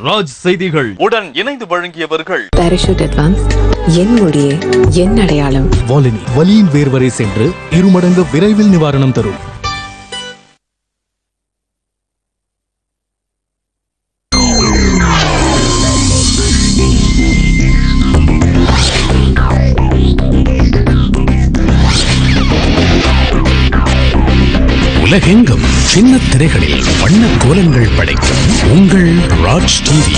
ராஜ் செய்திகள் உடன் இணைந்து வழங்கியவர்கள் பாராசூட் அட்வான்ஸ், என் மொழியே என் அடையாளம். வாலினி, வலியின் வேர்வரை சென்று இருமடங்கு விரைவில் நிவாரணம் தரும். உலகெங்கும் சின்ன திரைகளில் வண்ண கோலங்கள் படைக்கும் உங்கள் Raj TV.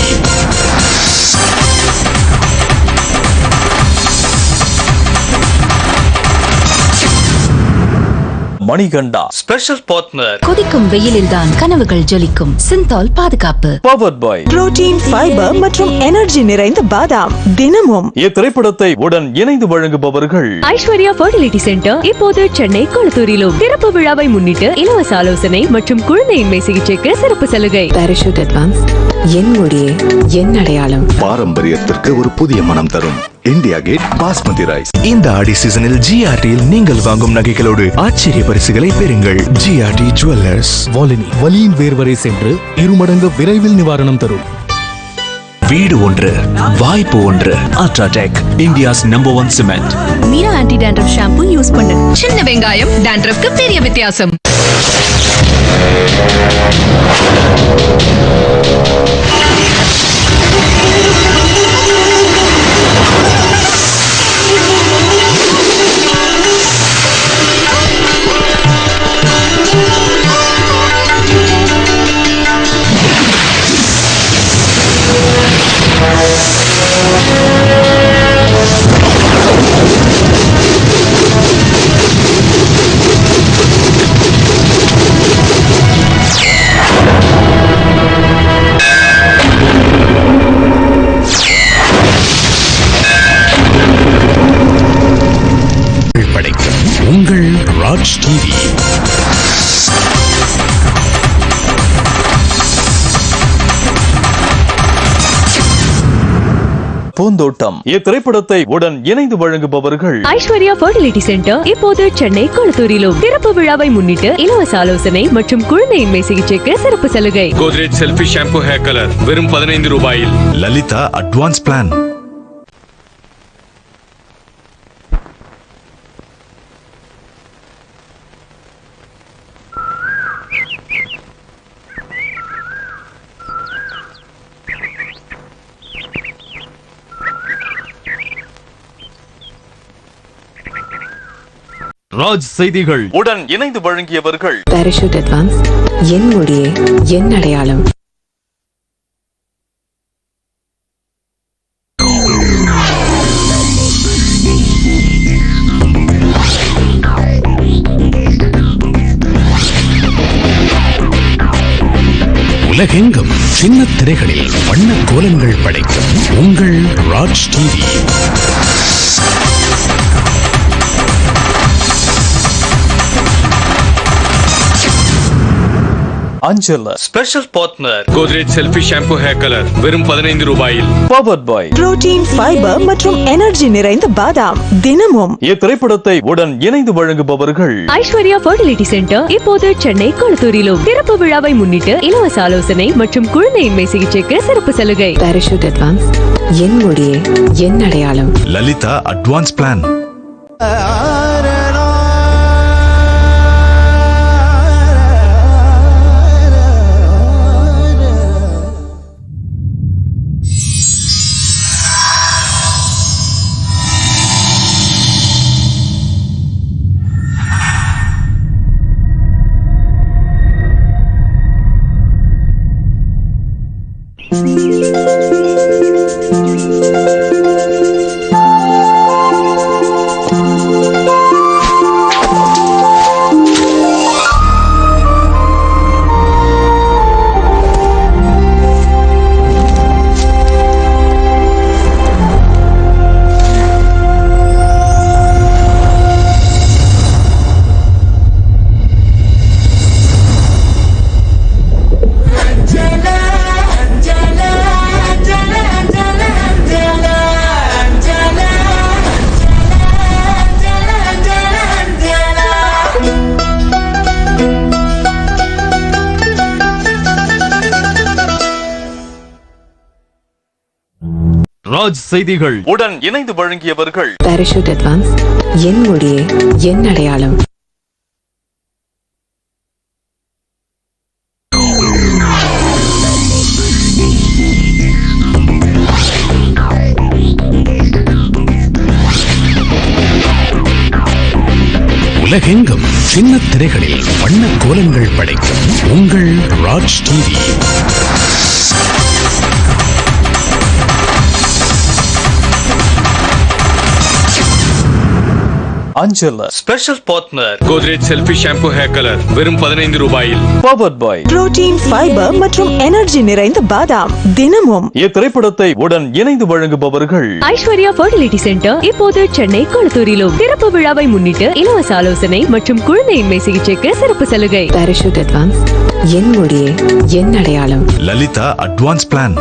Manikanda special partner. கொதிக்கும் வெயிலில் தான் கனவுகள் ஜொலிக்கும். சிந்தால் பாதுகாப்பு. பவர்ட் பாய் புரோட்டீன், ஃபைபர் மற்றும் எனர்ஜி நிறைந்த பாதாம் தினமும். இத்திரைப்படத்தை உடன் இணைந்து வழங்குபவர்கள் ஐஸ்வர்யா ஃபெர்டிலிட்டி சென்டர், இப்போது சென்னை கொளத்தூரிலும். திறப்பு விழாவை முன்னிட்டு இலவச ஆலோசனை மற்றும் குழந்தையின்மை சிகிச்சைக்கு சிறப்பு சலுகை. பாராசூட் அட்வான்ஸ், என் மொழியே என் அடையாளம். பாரம்பரியத்திற்கு ஒரு புதிய மனம் தரும் இந்தியா கேட் பாஸ்மதி ரைஸ். இந்த ஆடி சீசனில் ஜிஆர்டியில் நீங்கள் வாங்கும் நகைகளோடு ஆச்சரிய பரிசுகளை பெறுங்கள். ஜிஆர்டி ஜுவல்லர்ஸ். வாலினி, வலியின் வேர்வரை சென்று இருமடங்கு விரைவில் நிவாரணம் தரும். வீடு ஒன்று, வாய்ப்பு ஒன்று. UltraTech, India's number 1 cement. Meera anti dandruff shampoo use பண்ணு. சின்ன வெங்காயம் டேண்ட்ரஃப்க்கு பெரிய வித்தியாசம். படைக்கும் உங்கள் ராஜ் டிவி. பூந்தோட்டம். இத்திரைப்படத்தை உடன் இணைந்து வழங்குபவர்கள் ஐஸ்வர்யா ஃபெர்டிலிட்டி சென்டர், இப்போது சென்னை கொளத்தூரிலும். திறப்பு விழாவை முன்னிட்டு இலவச ஆலோசனை மற்றும் குழந்தையின்மை சிகிச்சைக்கு சிறப்பு சலுகை. Godrej selfie shampoo hair colour வெறும் 15 ரூபாயில். Lalitha advance plan. ராஜ் செய்திகள் உடன் இணைந்து வழங்கியவர்கள் பாராசூட் அட்வான்ஸ், என் மொழியே என் அடையாளம். உலகெங்கும் சின்ன திரைகளில் வண்ண கோலங்கள் படைக்கும் உங்கள் ராஜ் டிவி. அஞ்சல special partner. Godrej selfie shampoo hair colour வெறும் 15 ரூபாயில். பவர்ட் பாய் புரோட்டீன், ஃபைபர் மற்றும் எனர்ஜி நிறைந்த பாதாம் தினமும். இத்திரைப்படத்தை உடன் இணைந்து வழங்குபவர்கள் ஐஸ்வர்யா ஃபெர்டிலிட்டி சென்டர், இப்போது சென்னை கொளத்தூரிலும். திறப்பு விழாவை முன்னிட்டு இலவச ஆலோசனை மற்றும் குழந்தையின்மை சிகிச்சைக்கு சிறப்பு சலுகை. பாராசூட் அட்வான்ஸ், என் மொழியே என் அடையாளம். Lalitha advance plan. ராஜ் செய்திகள் உடன் இணைந்து வழங்கியவர்கள் பாராசூட் அட்வான்ஸ், என் மொழியே என் அடையாளம். உலகெங்கும் சின்ன திரைகளில் வண்ண கோலங்கள் படைக்கும் உங்கள் ராஜ் டிவி. அஞ்சல் special partner Godrej selfie shampoo hair colour வெறும் 15 ரூபாயில். பவர்ட் பாய் புரோட்டீன், ஃபைபர் மற்றும் எனர்ஜி நிறைந்த பாதாம் தினமும். இத்திரைப்படத்தை உடன் இணைந்து வழங்குபவர்கள் ஐஸ்வர்யா ஃபர்டிலிட்டி சென்டர் இப்போது சென்னை கொளத்தூரிலும். திறப்பு விழாவை முன்னிட்டு இலவச ஆலோசனை மற்றும் குழந்தையின்மை சிகிச்சைக்கு சிறப்பு சலுகை. பாராசூட் அட்வான்ஸ், என் மொழியே என் அடையாளம். Lalitha advance plan.